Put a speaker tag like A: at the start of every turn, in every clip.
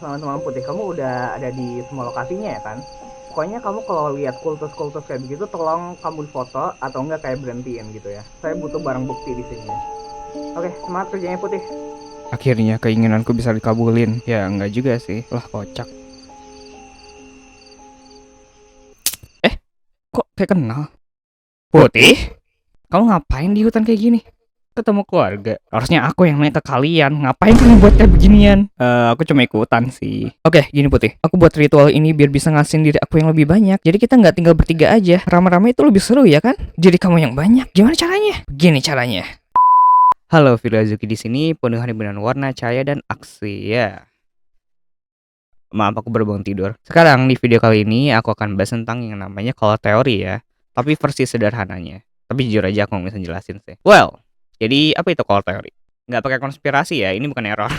A: teman-teman putih kamu udah ada di semua lokasinya ya kan? Pokoknya kamu kalau lihat kultus-kultus kayak begitu tolong kamu foto atau enggak kayak berhentiin gitu ya. Saya butuh barang bukti di sini. Oke, semangat kerjanya putih.
B: Akhirnya keinginanku bisa dikabulin. Ya enggak juga sih, lah kocak. Kok kayak kenal? Putih? Kamu ngapain di hutan kayak gini? Ketemu keluarga. Harusnya aku yang nanya ke kalian. Ngapain kamu buat kayak beginian? Aku cuma ikutan sih. Oke, gini Putih. Aku buat ritual ini biar bisa ngasihin diri aku yang lebih banyak. Jadi kita nggak tinggal bertiga aja. Rame-rame itu lebih seru ya kan? Jadi kamu yang banyak. Gimana caranya? Begini caranya. Halo, Filozoki di sini. Penuh dengan warna, cahaya, dan aksi ya. Maaf aku baru bangun tidur. Sekarang di video kali ini aku akan bahas tentang yang namanya color theory ya. Tapi versi sederhananya. Tapi jujur aja aku nggak bisa jelasin sih. Well, jadi apa itu color theory? Nggak pakai konspirasi ya, ini bukan error.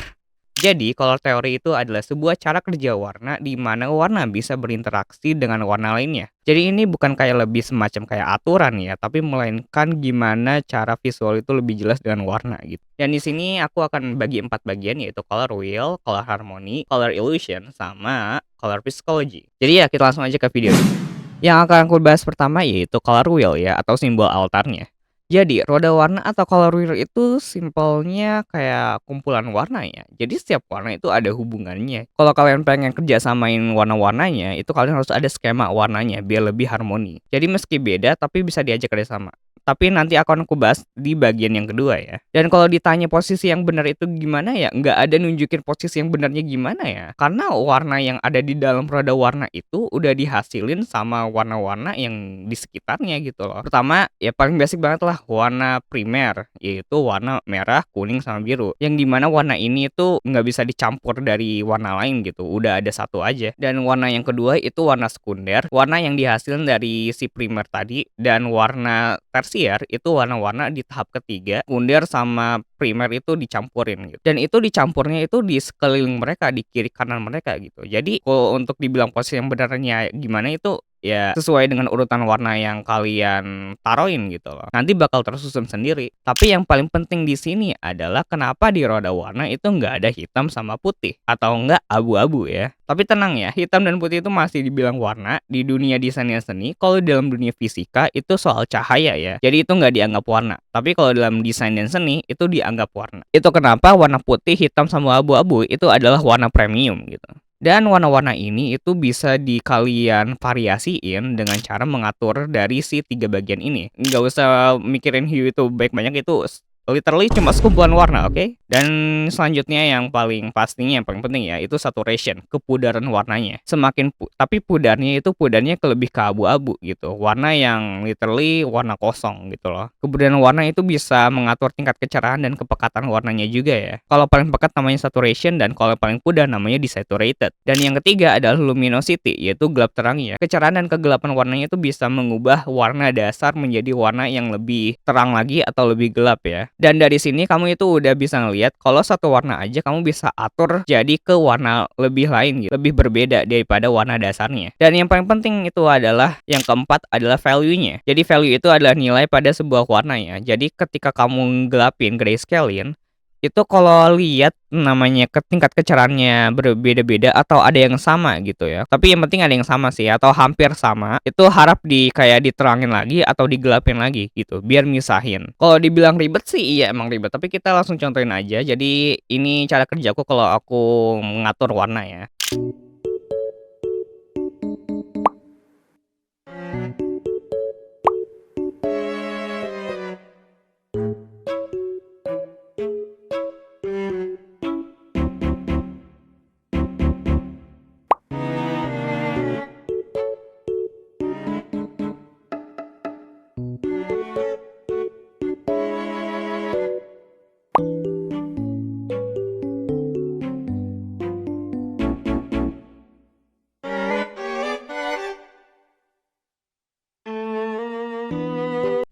B: Jadi, color theory itu adalah sebuah cara kerja warna di mana warna bisa berinteraksi dengan warna lainnya. Jadi ini bukan kayak lebih semacam kayak aturan ya, tapi melainkan gimana cara visual itu lebih jelas dengan warna gitu. Dan di sini aku akan bagi 4 bagian yaitu color wheel, color harmony, color illusion, sama color psychology. Jadi ya kita langsung aja ke video. Yang akan aku bahas pertama yaitu color wheel ya, atau simbol altarnya. Jadi, roda warna atau color wheel itu simpelnya kayak kumpulan warna ya. Jadi setiap warna itu ada hubungannya. Kalau kalian pengen kerja samain warna-warnanya, itu kalian harus ada skema warnanya biar lebih harmoni. Jadi meski beda tapi bisa diajak kerja sama. Tapi nanti akan aku bahas di bagian yang kedua ya. Dan kalau ditanya posisi yang benar itu gimana ya, nggak ada nunjukin posisi yang benarnya gimana ya. Karena warna yang ada di dalam roda warna itu udah dihasilin sama warna-warna yang di sekitarnya gitu loh. Pertama, ya paling basic banget lah warna primer, yaitu warna merah, kuning, sama biru. Yang dimana warna ini itu nggak bisa dicampur dari warna lain gitu, udah ada satu aja. Dan warna yang kedua itu warna sekunder, warna yang dihasilin dari si primer tadi. Dan warna tersier itu warna-warna di tahap ketiga, sekunder sama primer itu dicampurin gitu. Dan itu dicampurnya itu di sekeliling mereka, di kiri kanan mereka gitu. Jadi kalau untuk dibilang posisi yang benarnya gimana itu ya sesuai dengan urutan warna yang kalian taruhin gitu loh. Nanti bakal tersusun sendiri. Tapi yang paling penting di sini adalah kenapa di roda warna itu nggak ada hitam sama putih atau nggak abu-abu ya. Tapi tenang ya, hitam dan putih itu masih dibilang warna di dunia desain dan seni. Kalau dalam dunia fisika itu soal cahaya ya. Jadi itu nggak dianggap warna. Tapi kalau dalam desain dan seni itu dianggap warna. Itu kenapa warna putih, hitam sama abu-abu itu adalah warna premium gitu. Dan warna-warna ini itu bisa kalian variasiin dengan cara mengatur dari si 3 bagian ini. Nggak usah mikirin hue itu baik banyak, itu literally cuma sekumpulan warna, oke? Dan selanjutnya yang paling pastinya yang paling penting ya, itu saturation, kepudaran warnanya. Tapi pudarnya lebih ke abu-abu gitu. Warna yang literally warna kosong gitu loh. Kepudaran warna itu bisa mengatur tingkat kecerahan dan kepekatan warnanya juga ya. Kalau paling pekat namanya saturation, dan kalau paling pudar namanya desaturated. Dan yang ketiga adalah luminosity, yaitu gelap terangnya. Kecerahan dan kegelapan warnanya itu bisa mengubah warna dasar menjadi warna yang lebih terang lagi atau lebih gelap ya. Dan dari sini kamu itu udah bisa ngelihat kalau satu warna aja kamu bisa atur jadi ke warna lebih lain gitu, lebih berbeda daripada warna dasarnya. Dan yang paling penting itu adalah yang keempat adalah value-nya. Jadi value itu adalah nilai pada sebuah warna ya. Jadi ketika kamu gelapin, grayscale-in, itu kalau lihat namanya tingkat kecerahannya berbeda-beda atau ada yang sama gitu ya. Tapi yang penting ada yang sama sih atau hampir sama. Itu harap kayak diterangin lagi atau digelapin lagi gitu biar misahin. Kalau dibilang ribet sih iya emang ribet, tapi kita langsung contohin aja. Jadi ini cara kerjaku kalau aku mengatur warna ya.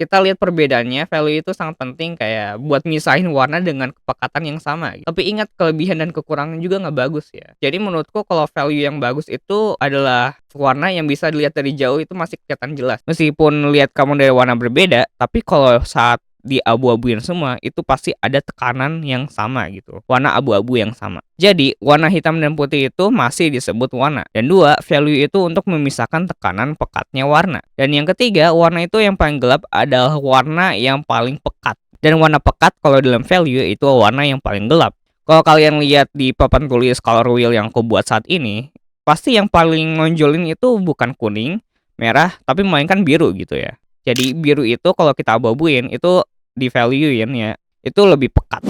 B: Kita lihat perbedaannya, value itu sangat penting kayak buat misahin warna dengan kepekatan yang sama gitu. Tapi ingat kelebihan dan kekurangan juga nggak bagus ya. Jadi menurutku kalau value yang bagus itu adalah warna yang bisa dilihat dari jauh itu masih kelihatan jelas. Meskipun lihat kamu dari warna berbeda, tapi kalau saat di abu-abuin semua, itu pasti ada tekanan yang sama gitu. Warna abu-abu yang sama. Jadi, warna hitam dan putih itu masih disebut warna. Dan dua, value itu untuk memisahkan tekanan pekatnya warna. Dan yang ketiga, warna itu yang paling gelap adalah warna yang paling pekat. Dan warna pekat kalau dalam value itu warna yang paling gelap. Kalau kalian lihat di papan tulis color wheel yang aku buat saat ini, pasti yang paling ngonjolin itu bukan kuning, merah, tapi melainkan biru gitu ya. Jadi biru itu kalau kita abu-abuin itu di value-in ya, itu lebih pekat.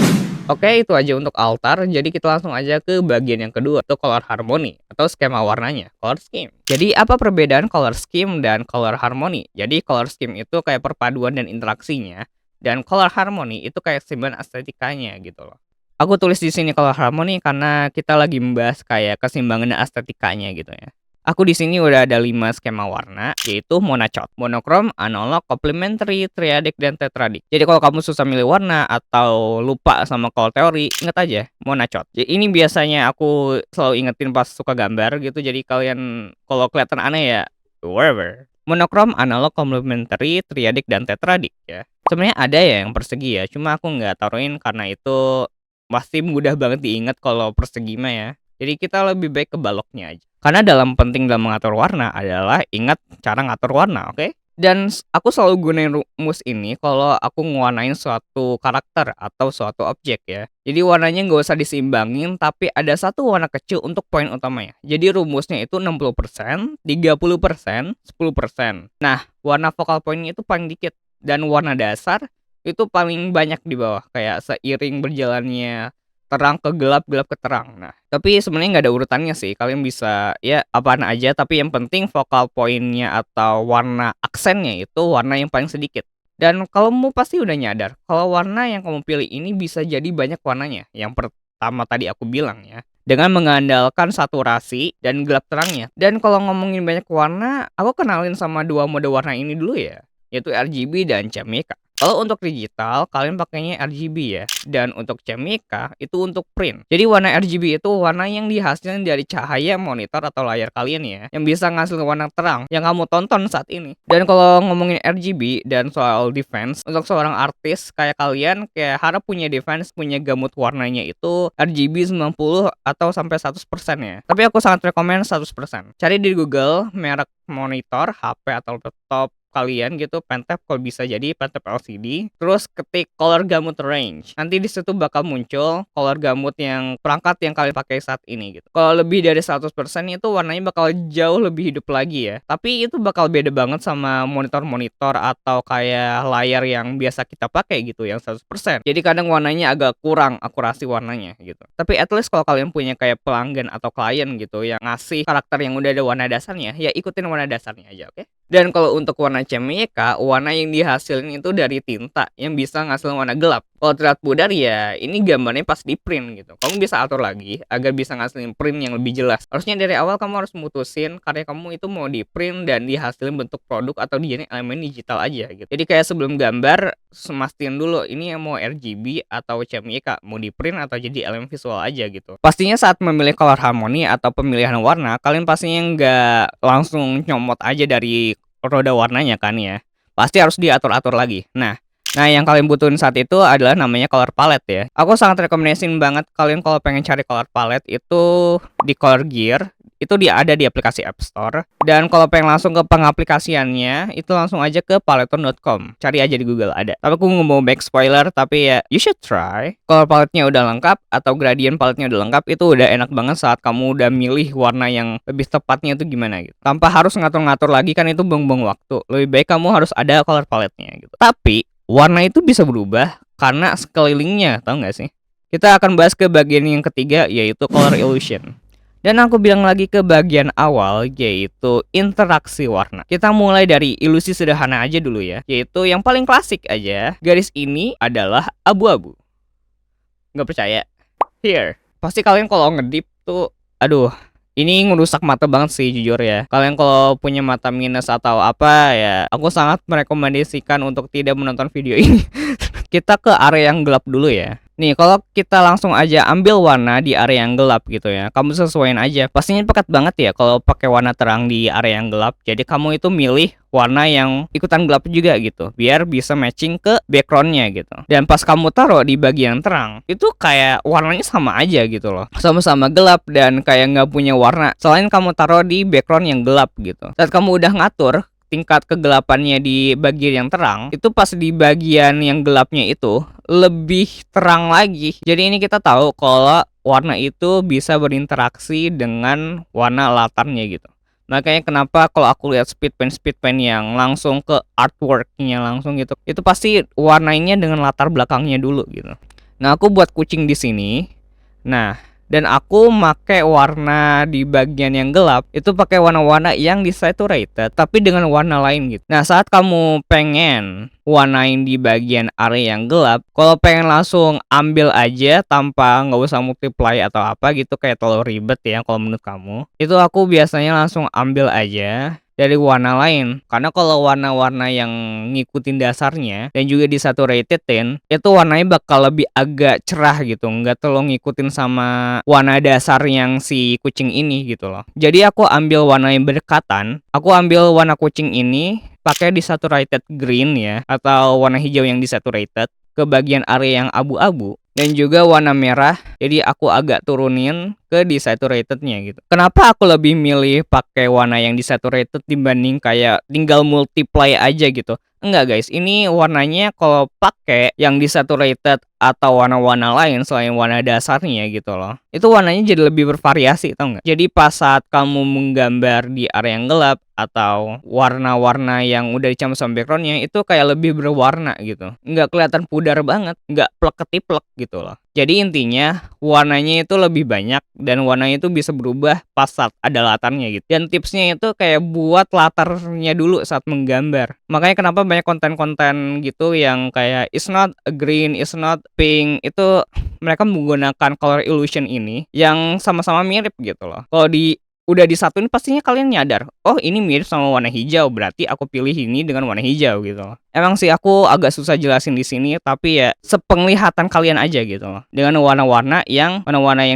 B: Oke, itu aja untuk altar. Jadi kita langsung aja ke bagian yang kedua, itu color harmony atau skema warnanya, color scheme. Jadi apa perbedaan color scheme dan color harmony? Jadi color scheme itu kayak perpaduan dan interaksinya, dan color harmony itu kayak keseimbangan estetikanya gitu loh. Aku tulis di sini color harmony karena kita lagi membahas kayak keseimbangan dan estetikanya gitu ya. Aku di sini udah ada 5 skema warna, yaitu monochrome, monokrom, analog, complementary, triadic, dan tetradic. Jadi kalau kamu susah milih warna atau lupa sama color teori, ingat aja monochrome. Jadi ini biasanya aku selalu ingetin pas suka gambar gitu. Jadi kalian kalau kelihatan aneh ya, whatever. Monokrom, analog, complementary, triadic, dan tetradic ya. Sebenarnya ada ya yang persegi ya, cuma aku nggak taruhin karena itu pasti mudah banget diingat kalau persegi mah ya. Jadi kita lebih baik ke baloknya aja. Karena penting dalam mengatur warna adalah ingat cara ngatur warna, oke? Dan aku selalu gunain rumus ini kalau aku ngewarnain suatu karakter atau suatu objek ya. Jadi warnanya nggak usah diseimbangin, tapi ada satu warna kecil untuk poin utamanya. Jadi rumusnya itu 60%, 30%, 10%. Nah, warna focal pointnya itu paling dikit. Dan warna dasar itu paling banyak di bawah. Kayak seiring berjalannya terang ke gelap, gelap ke terang. Nah, tapi sebenarnya nggak ada urutannya sih. Kalian bisa ya apaan aja, tapi yang penting focal pointnya atau warna aksennya itu warna yang paling sedikit. Dan kamu pasti udah nyadar kalau warna yang kamu pilih ini bisa jadi banyak warnanya. Yang pertama tadi aku bilang ya, dengan mengandalkan saturasi dan gelap terangnya. Dan kalau ngomongin banyak warna, aku kenalin sama 2 mode warna ini dulu ya, yaitu RGB dan CMYK. Kalau untuk digital, kalian pakainya RGB ya. Dan untuk CMYK, itu untuk print. Jadi warna RGB itu warna yang dihasilkan dari cahaya monitor atau layar kalian ya, yang bisa ngasih warna terang yang kamu tonton saat ini. Dan kalau ngomongin RGB dan soal defense, untuk seorang artis kayak kalian, kayak harap punya defense, punya gamut warnanya itu RGB 90 atau sampai 100% ya. Tapi aku sangat rekomen 100%. Cari di Google merek monitor, HP atau laptop kalian gitu, pentap kalau bisa jadi pentap LCD, terus ketik color gamut range. Nanti di situ bakal muncul color gamut yang perangkat yang kalian pakai saat ini gitu. Kalau lebih dari 100% itu warnanya bakal jauh lebih hidup lagi ya. Tapi itu bakal beda banget sama monitor-monitor atau kayak layar yang biasa kita pakai gitu yang 100%. Jadi kadang warnanya agak kurang akurasi warnanya gitu. Tapi at least kalau kalian punya kayak pelanggan atau klien gitu yang ngasih karakter yang udah ada warna dasarnya, ya ikutin warna dasarnya aja, oke? Dan kalau untuk warna CMYK, warna yang dihasilin itu dari tinta yang bisa ngasilin warna gelap. Kalau terlihat pudar ya ini gambarnya pas di print gitu. Kamu bisa atur lagi agar bisa ngasilin print yang lebih jelas. Harusnya dari awal kamu harus mutusin karya kamu itu mau di print dan dihasilin bentuk produk atau dijadiin elemen digital aja gitu. Jadi kayak sebelum gambar, semastiin dulu ini yang mau RGB atau CMYK, mau di print atau jadi elemen visual aja gitu. Pastinya saat memilih color harmony atau pemilihan warna, kalian pastinya nggak langsung nyomot aja dari roda warnanya kan ya. Pasti harus diatur-atur lagi. Nah, yang kalian butuhin saat itu adalah namanya color palette ya. Aku sangat rekomendasiin banget kalian kalau pengen cari color palette itu di Color Gear. Itu ada di aplikasi App Store. Dan kalau pengen langsung ke pengaplikasiannya, itu langsung aja ke paleton.com. Cari aja di Google ada. Tapi aku nggak mau back spoiler, tapi ya you should try. Color palette-nya udah lengkap atau gradient palette-nya udah lengkap, itu udah enak banget saat kamu udah milih warna yang lebih tepatnya itu gimana gitu. Tanpa harus ngatur-ngatur lagi kan itu buang-buang waktu. Lebih baik kamu harus ada color palette-nya gitu. Tapi warna itu bisa berubah karena sekelilingnya, tau nggak sih? Kita akan bahas ke bagian yang ketiga, yaitu color illusion. Dan aku bilang lagi ke bagian awal, yaitu interaksi warna. Kita mulai dari ilusi sederhana aja dulu ya, yaitu yang paling klasik aja. Garis ini adalah abu-abu. Nggak percaya? Here. Pasti kalian kalau ngedip tuh, aduh, ini ngerusak mata banget sih jujur ya. Kalian kalau punya mata minus atau apa ya, aku sangat merekomendasikan untuk tidak menonton video ini. Kita ke area yang gelap dulu ya. Nih, kalau kita langsung aja ambil warna di area yang gelap gitu ya, kamu sesuaiin aja. Pastinya pekat banget ya kalau pakai warna terang di area yang gelap. Jadi kamu itu milih warna yang ikutan gelap juga gitu, biar bisa matching ke backgroundnya gitu. Dan pas kamu taruh di bagian terang, itu kayak warnanya sama aja gitu loh. Sama-sama gelap dan kayak nggak punya warna. Selain kamu taruh di background yang gelap gitu. Saat kamu udah ngatur tingkat kegelapannya di bagian yang terang, itu pas di bagian yang gelapnya itu lebih terang lagi. Jadi ini kita tahu kalau warna itu bisa berinteraksi dengan warna latarnya gitu. Makanya kenapa kalau aku lihat speed paint yang langsung ke artworknya langsung gitu, itu pasti warnanya dengan latar belakangnya dulu gitu. Nah, aku buat kucing di sini. Nah, dan aku make warna di bagian yang gelap itu pakai warna-warna yang desaturated tapi dengan warna lain gitu. Nah, saat kamu pengen warnain di bagian area yang gelap, kalau pengen langsung ambil aja tanpa nggak usah multiply atau apa gitu kayak terlalu ribet ya kalau menurut kamu. Itu aku biasanya langsung ambil aja dari warna lain, karena kalau warna-warna yang ngikutin dasarnya dan juga disaturatedin itu warnanya bakal lebih agak cerah gitu, nggak terlalu ngikutin sama warna dasar yang si kucing ini gitu loh. Jadi aku ambil warna yang berdekatan, aku ambil warna kucing ini pakai desaturated green ya, atau warna hijau yang desaturated ke bagian area yang abu-abu, dan juga warna merah, jadi aku agak turunin ke desaturatednya gitu. Kenapa aku lebih milih pakai warna yang desaturated dibanding kayak tinggal multiply aja gitu? Enggak guys, ini warnanya kalau pakai yang desaturated atau warna-warna lain selain warna dasarnya gitu loh, itu warnanya jadi lebih bervariasi, tau nggak? Jadi pas saat kamu menggambar di area yang gelap atau warna-warna yang udah dicampur sama backgroundnya itu kayak lebih berwarna gitu, nggak kelihatan pudar banget, nggak plek-ketiplek gitu loh. Jadi intinya warnanya itu lebih banyak dan warnanya itu bisa berubah pas saat ada latarnya gitu. Dan tipsnya itu kayak buat latarnya dulu saat menggambar. Makanya kenapa banyak konten-konten gitu yang kayak it's not a green, it's not pink, itu mereka menggunakan color illusion ini yang sama-sama mirip gitu loh. Kalau udah disatuin pastinya kalian nyadar, oh ini mirip sama warna hijau, berarti aku pilih ini dengan warna hijau gitu loh. Emang sih aku agak susah jelasin di sini, tapi ya sepenglihatan kalian aja gitu loh. Dengan warna-warna yang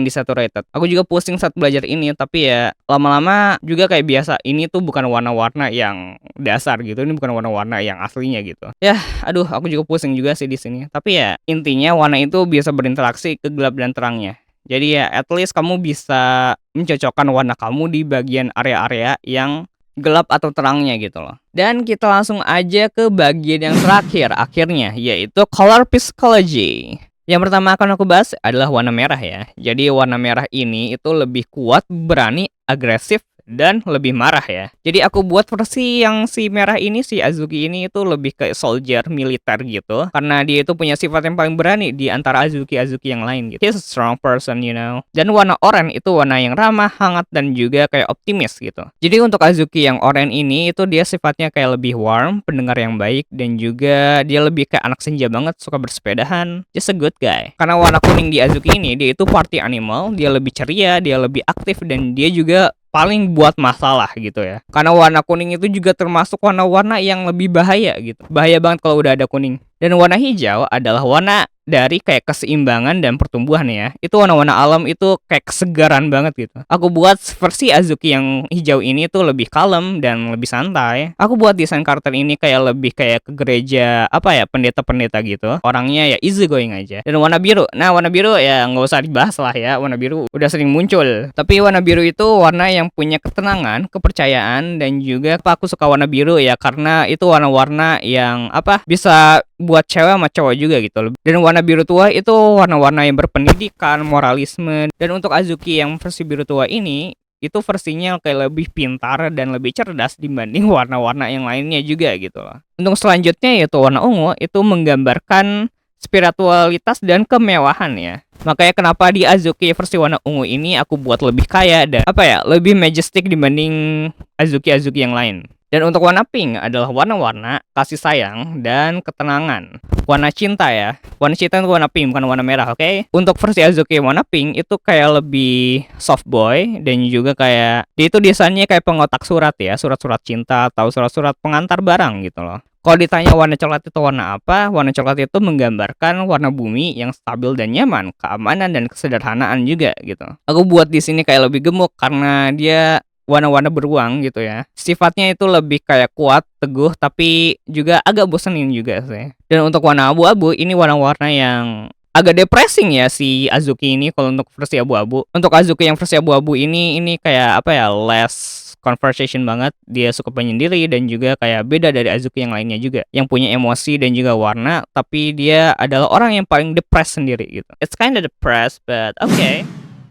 B: desaturated. Aku juga pusing saat belajar ini, tapi ya lama-lama juga kayak biasa. Ini tuh bukan warna-warna yang dasar gitu, ini bukan warna-warna yang aslinya gitu. Ya, aduh, aku juga pusing juga sih di sini. Tapi ya intinya warna itu bisa berinteraksi ke gelap dan terangnya. Jadi ya at least kamu bisa mencocokkan warna kamu di bagian area-area yang gelap atau terangnya gitu loh. Dan kita langsung aja ke bagian yang terakhir akhirnya, yaitu color psychology. Yang pertama akan aku bahas adalah warna merah ya. Jadi warna merah ini itu lebih kuat, berani, agresif, dan lebih marah ya. Jadi aku buat versi yang si merah ini, si Azuki ini itu lebih ke soldier, militer gitu. Karena dia itu punya sifat yang paling berani di antara Azuki-Azuki yang lain gitu. He's a strong person, you know. Dan warna oranye itu warna yang ramah, hangat, dan juga kayak optimis gitu. Jadi untuk Azuki yang oranye ini itu dia sifatnya kayak lebih warm, pendengar yang baik, dan juga dia lebih kayak anak senja banget, suka bersepedahan. Just a good guy. Karena warna kuning di Azuki ini, dia itu party animal, dia lebih ceria, dia lebih aktif, dan dia juga paling buat masalah gitu ya. Karena warna kuning itu juga termasuk warna-warna yang lebih bahaya gitu. Bahaya banget kalau udah ada kuning. Dan warna hijau adalah warna dari kayak keseimbangan dan pertumbuhan ya. Itu warna-warna alam, itu kayak kesegaran banget gitu. Aku buat versi Azuki yang hijau ini tuh lebih kalem dan lebih santai. Aku buat desain karakter ini kayak lebih kayak ke gereja, apa ya, pendeta-pendeta gitu. Orangnya ya easy going aja. Dan warna biru, nah warna biru ya nggak usah dibahas lah ya. Warna biru udah sering muncul. Tapi warna biru itu warna yang punya ketenangan, kepercayaan, dan juga aku suka warna biru ya karena itu warna-warna yang apa, bisa buat cewek sama cowok juga gitu loh. Dan warna biru tua itu warna-warna yang berpendidikan, moralisme. Dan untuk Azuki yang versi biru tua ini, itu versinya kayak lebih pintar dan lebih cerdas dibanding warna-warna yang lainnya juga gitu loh. Untuk selanjutnya yaitu warna ungu, itu menggambarkan spiritualitas dan kemewahan ya. Makanya kenapa di Azuki versi warna ungu ini aku buat lebih kaya dan apa ya, lebih majestic dibanding Azuki-Azuki yang lain. Dan untuk warna pink adalah warna-warna kasih sayang dan ketenangan. Warna cinta ya. Warna cinta itu warna pink, bukan warna merah, oke? Untuk versi Azuki yang warna pink itu kayak lebih soft boy dan juga kayak dia itu desainnya kayak pengotak surat ya, surat-surat cinta atau surat-surat pengantar barang gitu loh. Kalau ditanya warna coklat itu warna apa? Warna coklat itu menggambarkan warna bumi yang stabil dan nyaman, keamanan dan kesederhanaan juga gitu. Aku buat di sini kayak lebih gemuk karena dia warna-warna beruang gitu ya. Sifatnya itu lebih kayak kuat, teguh, tapi juga agak bosenin juga sih. Dan untuk warna abu-abu, ini warna-warna yang agak depressing ya si Azuki ini kalau untuk versi abu-abu. Untuk Azuki yang versi abu-abu ini kayak apa ya, less conversation banget. Dia suka penyendiri dan juga kayak beda dari Azuki yang lainnya juga. Yang punya emosi dan juga warna, tapi dia adalah orang yang paling depressed sendiri gitu. It's kinda depressed, but okay.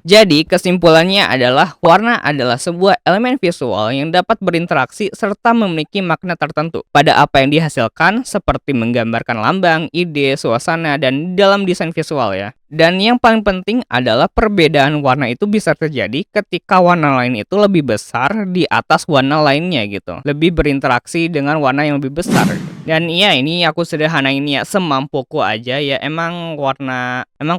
B: Jadi, kesimpulannya adalah warna adalah sebuah elemen visual yang dapat berinteraksi serta memiliki makna tertentu pada apa yang dihasilkan, seperti menggambarkan lambang, ide, suasana, dan dalam desain visual ya. Dan yang paling penting adalah perbedaan warna itu bisa terjadi ketika warna lain itu lebih besar di atas warna lainnya gitu. Lebih berinteraksi dengan warna yang lebih besar. Dan iya, ini aku sederhanain ya semampuku aja ya. Emang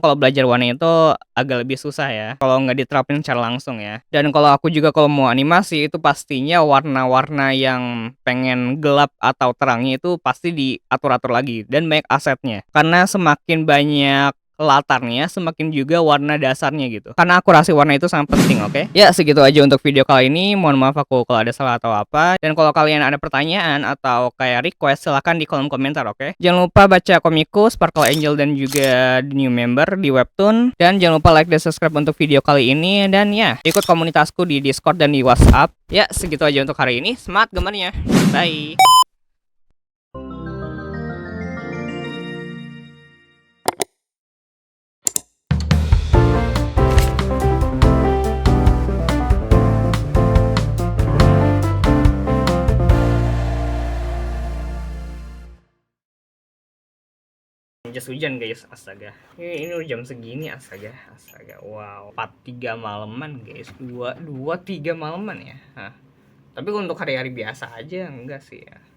B: kalau belajar warna itu agak lebih susah ya kalau nggak diterapin secara langsung ya. Dan kalau aku juga kalau mau animasi itu pastinya warna-warna yang pengen gelap atau terangnya itu pasti diatur-atur lagi dan banyak asetnya. Karena semakin banyak latarnya, semakin juga warna dasarnya gitu. Karena akurasi warna itu sangat penting, oke? Ya, segitu aja untuk video kali ini. Mohon maaf aku kalau ada salah atau apa. Dan kalau kalian ada pertanyaan atau kayak request, silahkan di kolom komentar, oke? Jangan lupa baca komikku, Sparkle Angel dan juga The New Member di Webtoon. Dan jangan lupa like dan subscribe untuk video kali ini. Dan ya, ikut komunitasku di Discord dan di WhatsApp. Ya, segitu aja untuk hari ini. Semangat gambarnya. Bye! Jas hujan guys, astaga. Ini udah jam segini, astaga. Wow, 4.3 malaman guys. 2 3 malaman ya. Hah. Tapi untuk hari-hari biasa aja enggak sih ya.